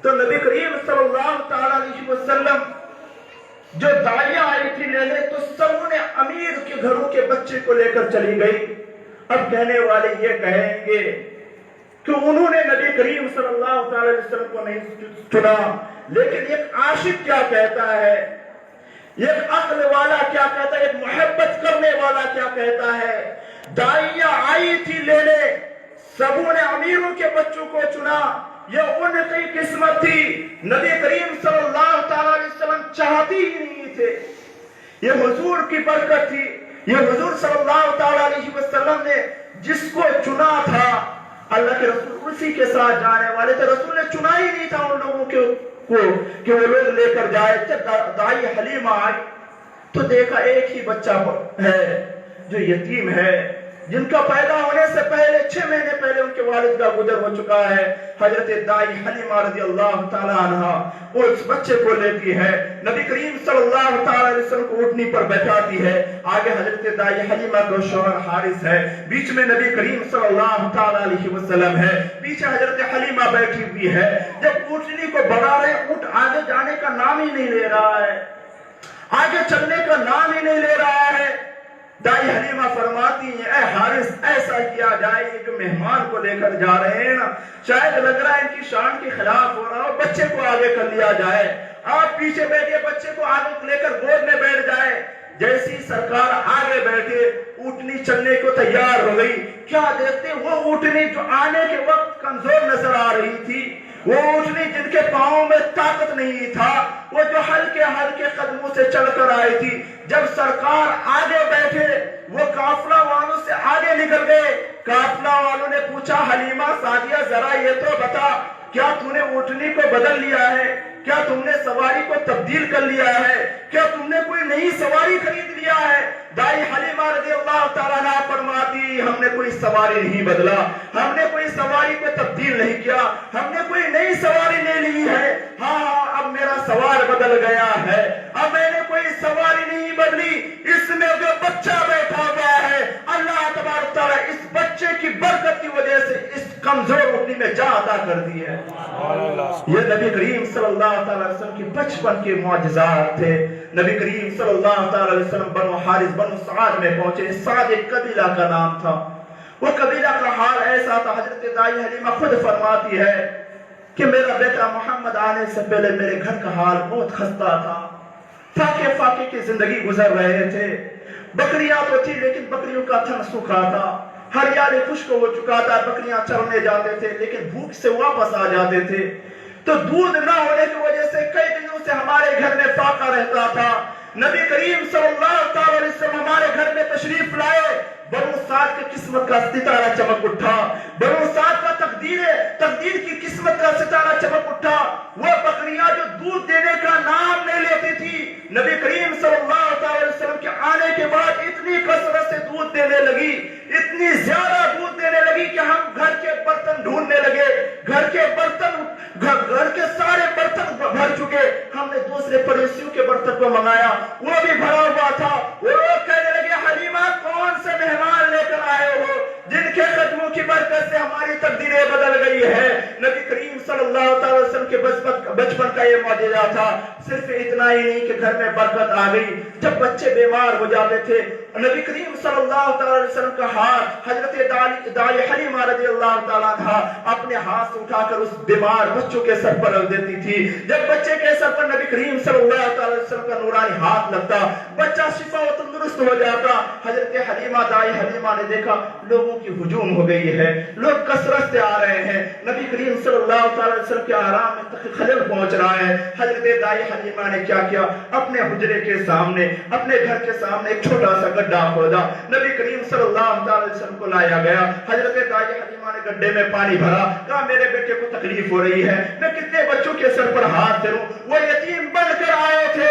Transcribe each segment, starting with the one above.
تو نبی کریم صلی اللہ علیہ وسلم جو داعیہ آئی تھی لینے تو سب نے امیر کے گھروں کے بچے کو لے کر چلی گئی. اب کہنے والے یہ کہیں گے کہ انہوں نے نبی کریم صلی اللہ علیہ وسلم کو نہیں چنا، لیکن ایک عاشق کیا کہتا ہے، ایک عقل والا کیا کہتا ہے، ایک محبت کرنے والا کیا کہتا ہے. داعیہ آئی تھی لینے، سبوں نے امیروں کے بچوں کو چنا، یہ ان کی قسمت تھی. نبی کریم صلی اللہ علیہ وسلم چاہتی ہی نہیں تھے، یہ حضور کی برکت تھی. یہ حضور صلی اللہ علیہ وسلم نے جس کو چنا تھا، اللہ کے رسول اسی کے ساتھ جانے والے تھے. رسول نے چنا ہی نہیں تھا ان لوگوں کو کہ وہ لوگ لے کر جائے. جب دائی حلیمہ آئی تو دیکھا ایک ہی بچہ ہے جو یتیم ہے، جن کا پیدا ہونے سے پہلے 6 مہینے پہلے ان کے والد کا گزر ہو چکا ہے. حضرت دائی حلیمہ رضی اللہ تعالی عنہ وہ اس بچے کو لیتی ہے، نبی کریم صلی اللہ علیہ وسلم کو اٹھنی پر بیٹھاتی ہے. آگے حضرت دائی حلیمہ کا شوہر حارث ہے، بیچ میں نبی کریم صلی اللہ علیہ وسلم ہے، پیچھے حضرت حلیمہ بیٹھی ہوئی ہے. جب اٹھنی کو بڑھا رہے، اٹھ آگے جانے کا نام ہی نہیں لے رہا ہے، آگے چلنے کا نام ہی نہیں لے رہا ہے. دائی حلیمہ فرماتی ہیں، اے حارث ایسا کیا جائے، یہ جو مہمان کو لے کر جا رہے ہیں نا، شاید لگ رہا ہے ان کی شان کے خلاف ہو رہا ہو، بچے کو آگے کر لیا جائے، آپ پیچھے بیٹھے، بچے کو آگے لے کر گود میں بیٹھ جائے. جیسی سرکار آگے بیٹھے، اونٹنی چلنے کو تیار ہو گئی. کیا دیکھتے وہ اونٹنی جو آنے کے وقت کمزور نظر آ رہی تھی، وہ اونٹنی جن کے پاؤں میں طاقت نہیں تھا، وہ جو ہلکے ہلکے قدموں سے چل کر آئی تھی. جب سرکار آگے بیٹھے، وہ قافلہ والوں سے آگے نکل گئے. قافلہ والوں نے پوچھا، حلیمہ سعدیہ ذرا یہ تو بتا، کیا تم نے اونٹنی کو بدل لیا ہے؟ کیا تم نے سواری کو تبدیل کر لیا ہے؟ کیا تم نے کوئی نئی سواری خرید لیا ہے؟ دائی حلیمہ رضی اللہ تعالیٰ عنہ فرماتی، ہم نے کوئی سواری نہیں بدلا، ہم نے کوئی سواری کو تبدیل نہیں کیا، ہم نے کوئی نئی سواری نہیں لی ہے. ہاں اب میرا سوار بدل گیا ہے، اب میں نے کوئی سواری نہیں بدلی، اس میں جو بچہ بیٹھا ہوا ہے، اللہ تبارک تعالیٰ اس بچے کی برکت کی وجہ سے اس کمزور اٹھنی میں جان عطا کر دی ہے. یہ نبی کریم صلی اللہ علیہ وسلم کی بچپن کے معجزات تھے. نبی کریم صلی اللہ علیہ وسلم بنو حارث بنو سعد میں پہنچے. سعد ایک قبیلہ کا نام تھا. وہ قبیلہ کا حال ایسا تھا، حضرت دائی حلیمہ خود فرماتی ہے کہ میرا بیٹا محمد آنے سے پہلے میرے گھر کا حال بہت خستہ تھا، فاقے فاقے کی زندگی گزر رہے تھے. بکریاں تو تھی لیکن بکریوں کا تھن سوکھا تھا، ہریالی خشک ہو چکا تھا. بکریاں چرنے جاتے تھے لیکن بھوک سے واپس آ جاتے تھے. تو دودھ نہ ہونے کی وجہ سے کئی دنوں سے ہمارے گھر میں فاقہ رہتا تھا. نبی کریم صلی اللہ علیہ وسلم ہمارے گھر میں تشریف لائے. بنو سعد کی قسمت کا ستارہ چمک اٹھا، بنو سعد کا تقدیر کی قسمت کا ستارہ چمک اٹھا. وہ بکریاں جو دودھ دینے کا نام نہیں لیتی تھی، نبی کریم صلی اللہ علیہ وسلم کے آنے کے بعد اتنی کثرت سے دودھ دینے لگی، اتنی زیادہ دودھ دینے لگی کہ ہم گھر کے برتن ڈھونڈنے لگے. گھر کے سارے برتن بھر چکے. ہم نے دوسرے پڑوسیوں کے برتن کو منگایا، وہ بھی بھرا ہوا تھا. وہ لوگ کہنے لگے، حلیمہ کون سے مہمان لے کر آئے ہو جن کے قدموں کی برکت سے ہماری تقدیریں بدل گئی ہے. نبی کریم صلی اللہ علیہ وسلم کے بچپن کا یہ معجزہ تھا. صرف اتنا ہی نہیں کہ گھر میں برکت آ گئی. جب بچے بیمار ہو جاتے تھے، نبی کریم صلی اللہ علیہ وسلم کا ہاتھ حضرت دائی حلیمہ رضی اللہ تعالیٰ عنہ اپنے ہاتھ سے اٹھا کر اس بیمار بچوں کے سر پر رکھ دیتی تھی. جب بچے کے سر پر نبی کریم صلی اللہ علیہ وسلم کا نورانی ہاتھ لگتا، بچہ شفا و تندرست ہو جاتا. حضرت حلیمہ دائی حلیمہ نے دیکھا لوگوں کی ہجوم ہو گئی ہے، لوگ کثرت سے آ رہے ہیں، نبی کریم صلی اللہ علیہ وسلم کے آرام میں خلل پہنچ رہا ہے. حضرت دائی حلیمہ نے کیا کیا، اپنے حجرے کے سامنے، اپنے گھر کے سامنے ایک چھوٹا سا گڈھا کھودا. نبی کریم صلی اللہ علیہ وسلم کو لایا گیا. حضرت دائی حلیمہ نے گڈھے میں پانی بھرا، کہا میرے بیٹے کو تکلیف ہو رہی ہے، میں کتنے بچوں کے سر پر ہاتھ پھیروں. وہ یتیم بن کر آئے تھے،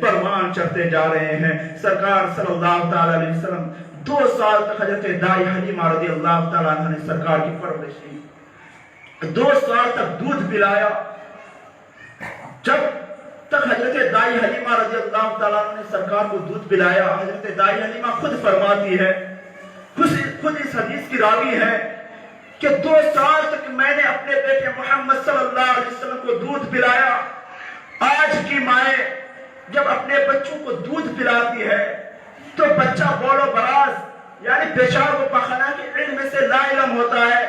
پروان چڑھتے جا رہے ہیں۔ سرکار صلی اللہ تعالی علیہ وسلم 2 سال تک حضرت دائی حلیمہ رضی اللہ تعالیٰ عنہ نے سرکار کی پرورش کی، 2 سال تک دودھ پلایا۔ جب تک حضرت دائی حلیمہ رضی اللہ تعالیٰ عنہ نے سرکار کو دودھ پلایا، حضرت دائی حلیمہ خود فرماتی ہے، خود اس حدیث کی راوی ہے کہ 2 سال تک میں نے اپنے بیٹے محمد صلی اللہ علیہ وسلم کو دودھ پلایا۔ آج کی مائیں جب اپنے بچوں کو دودھ پلاتی ہے تو بچہ بول و براز یعنی پیشاب و پخانہ کے علم سے لا علم ہوتا ہے،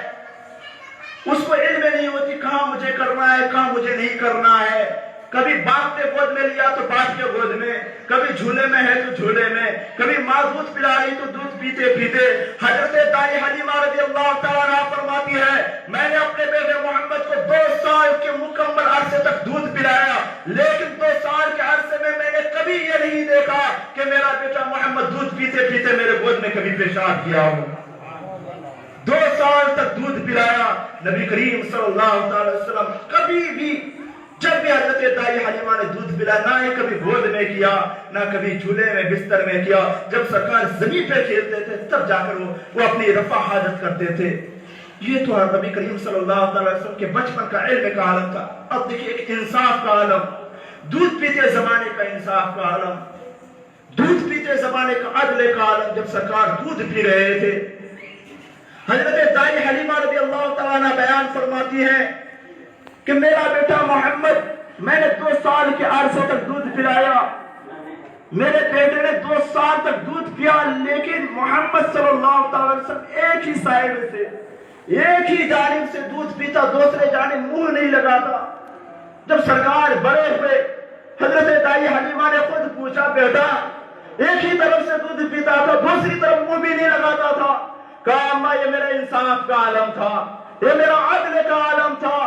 اس کو علم نہیں ہوتی کہاں مجھے کرنا ہے کہاں مجھے نہیں کرنا ہے۔ کبھی باپ نے گود میں لیا تو باپ کے گود میں، کبھی جھولے میں ہے تو جھولے میں، کبھی ماں دودھ پلا رہی تو دودھ پیتے پیتے۔ حضرت دائی حلیمہ رضی اللہ تعالیٰ عنہ فرماتی ہے میں نے اپنے بیٹے محمد کو 2 سال کے مکمل عرصے تک دودھ پلایا، لیکن 2 سال کے عرصے میں میں نے کبھی یہ نہیں دیکھا کہ میرا بیٹا محمد دودھ پیتے پیتے میرے گود میں کبھی پیشاب کیا ہو۔ 2 سال تک دودھ پلایا نبی کریم صلی اللہ علیہ وسلم۔ کبھی بھی جب بھی حضرت دائی حلیمہ نے دودھ پلایا، نہ ہی کبھی گود میں کیا نہ کبھی جھولے میں بستر میں کیا۔ جب سرکار زمین پہ کھیلتے تھے تب جا کر وہ اپنی رفع حاجت کرتے تھے۔ یہ تو نبی کریم صلی اللہ علیہ وسلم کے بچپن کا علم کا عالم تھا۔ اب دیکھیں ایک انصاف کا عالم، دودھ پیتے زمانے کا انصاف کا عالم، دودھ پیتے زمانے کا عدل کا عالم۔ جب سرکار دودھ پی رہے تھے، حضرت دائی حلیمہ رضی اللہ تعالیٰ عنہ بیان فرماتی ہے کہ میرا بیٹا محمد میں نے 2 سال کے عرصے تک دودھ پلایا، میرے بیٹے نے 2 سال تک دودھ پیا، لیکن محمد صلی اللہ علیہ وسلم ایک ہی سائے میں سے ایک ہی جانب سے دودھ پیتا، دوسرے جانب منہ نہیں لگاتا۔ جب سرکار بڑے ہوئے، حضرت دائی حلیمہ نے خود پوچھا بیٹا ایک ہی طرف سے دودھ پیتا تھا دوسری طرف منہ بھی نہیں لگاتا تھا؟ کہا اماں یہ میرا انصاف کا عالم تھا، یہ میرا عدل کا عالم تھا۔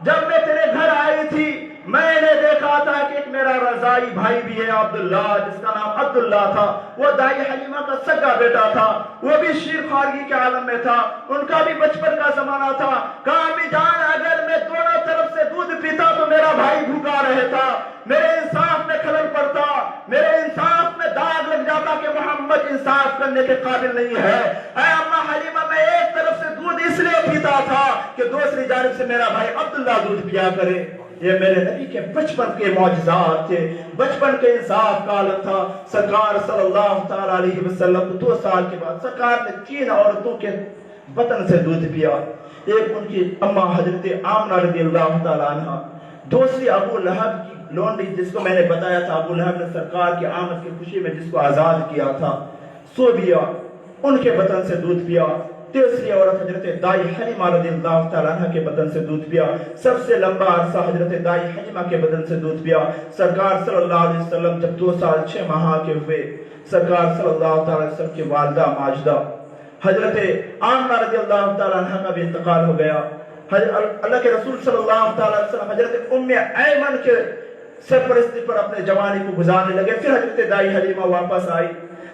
جب میں تیرے گھر آئی تھی میں نے دیکھا تھا کہ ایک میرا رضائی بھائی بھی ہے عبداللہ، جس کا نام عبداللہ تھا، وہ دائی حلیمہ کا سگا بیٹا تھا، وہ بھی شیر خوارگی کے عالم میں تھا، ان کا بھی بچپن کا زمانہ تھا۔ کہا امی جان اگر میں دونوں طرف سے دودھ پیتا تو میرا بھائی بھوکا رہتا، میرے انصاف میں خلل پڑتا، میرے انصاف میں داغ لگ جاتا کہ محمد انصاف کرنے کے قابل نہیں ہے۔ اے اماں حلیمہ میں ایک طرف سے دودھ اس لیے پیتا تھا کہ دوسری جانب سے میرا بھائی عبداللہ دودھ پیا کرے۔ یہ میرے نبی کے بچپن کے معجزات تھے، بچپن کے انصاف کا عالم تھا۔ سرکار صلی اللہ تعالیٰ علیہ وسلم 2 سال کے بعد سرکار نے 3 عورتوں کے بطن سے دودھ پیا۔ ایک ان کی اماں حضرت آمنہ رضی اللہ تعالیٰ عنہ، دوسری ابو لہب کی لونڈی جس کو میں نے بتایا تھا ابو لہب نے سرکار کی آمد کی خوشی میں جس کو آزاد کیا تھا، سوبیا، ان کے بطن سے دودھ پیا۔ تیسری عورت حضرت دائی حلیمہ رضی اللہ تعالیٰ عنہ کے بدن سے دودھ پیا۔ سب سے لمبا عرصہ حضرت دائی حلیمہ کے بدن سے دودھ پیا۔ سرکار صلی اللہ علیہ وسلم جب 2 سال 6 ماہ کے ہوئے، سرکار صلی اللہ تعالیٰ علیہ وسلم کی والدہ ماجدہ حضرت آمنہ رضی اللہ تعالیٰ عنہ کا بھی انتقال ہو گیا۔ اللہ کے رسول صلی اللہ تعالیٰ علیہ وسلم حضرت ام ایمن کے سرپرستی پر اپنے جوانی کو گزارنے لگے۔ پھر حضرت دائی حلیمہ واپس آئی۔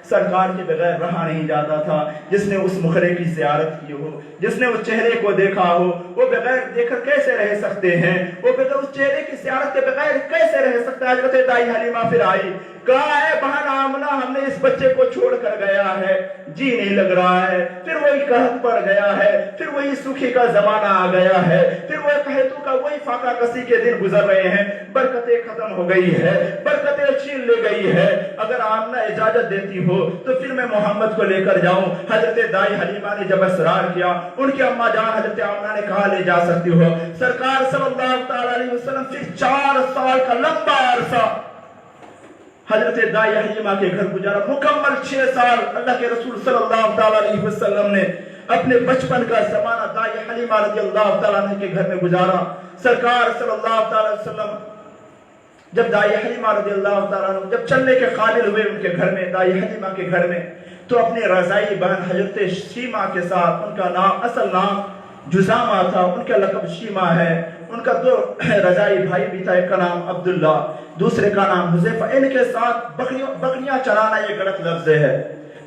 سرکار کے بغیر رہا نہیں جاتا تھا۔ جس نے اس مخرے کی زیارت کی ہو، جس نے اس چہرے کو دیکھا ہو، وہ بغیر دیکھر کیسے رہ سکتے ہیں؟ وہ بغیر اس چہرے کی زیارت کے بغیر کیسے رہ سکتا ہے؟ حضرت دائی حلیمہ پھر آئی، کہا ہے بہن آمنہ ہم نے اس بچے کو چھوڑ کر گیا ہے، جی نہیں لگ رہا ہے۔ پھر وہی قحط پڑ گیا ہے، پھر وہی سوکھی کا زمانہ آ گیا ہے، پھر وہ قحطوں کا وہی فاقہ کسی کے دن گزر رہے ہیں۔ برکتیں ختم ہو گئی ہے، برکتیں چھین لے گئی ہے۔ اگر آمنہ اجازت دیتی ہو تو پھر میں محمد کو لے کر جاؤں۔ حضرت دائی حلیمہ نے جب اصرار کیا، ان کی اماں جان حضرت آمنہ نے کہا لے جا سکتی ہو۔ سرکار صلی اللہ تعالیٰ علیہ وسلم پھر 4 سال کا لمبا عرصہ حضرت دائی حلیمہ کے گھر گزارا۔ مکمل 6 سال اللہ کے رسول صلی اللہ تعالیٰ علیہ وسلم نے اپنے بچپن کا زمانہ دائی حلیمہ رضی اللہ تعالیٰ عنہ کے گھر میں گزارا۔ سرکار صلی اللہ تعالیٰ علیہ وسلم جب دائی حلیمہ رضی اللہ تعالیٰ عنہ جب چلنے کے قابل ہوئے ان کے گھر میں، دائی حلیمہ کے گھر میں، تو اپنے رضائی بہن حضرت شیمہ کے ساتھ، ان کا نام اصل نام جزامہ تھا، ان کا لقب شیمہ ہے، ان کا 2 رضائی بھائی بھی تھا، ایک کا نام عبداللہ دوسرے کا نام حذیفہ۔ ان کے ساتھ بکریاں چرانا یہ غلط لفظ ہے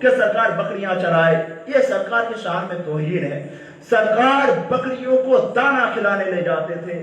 کہ سرکار بکریاں چرائے، یہ سرکار کی شان میں توہین ہے۔ سرکار بکریوں کو دانا کھلانے لے جاتے تھے،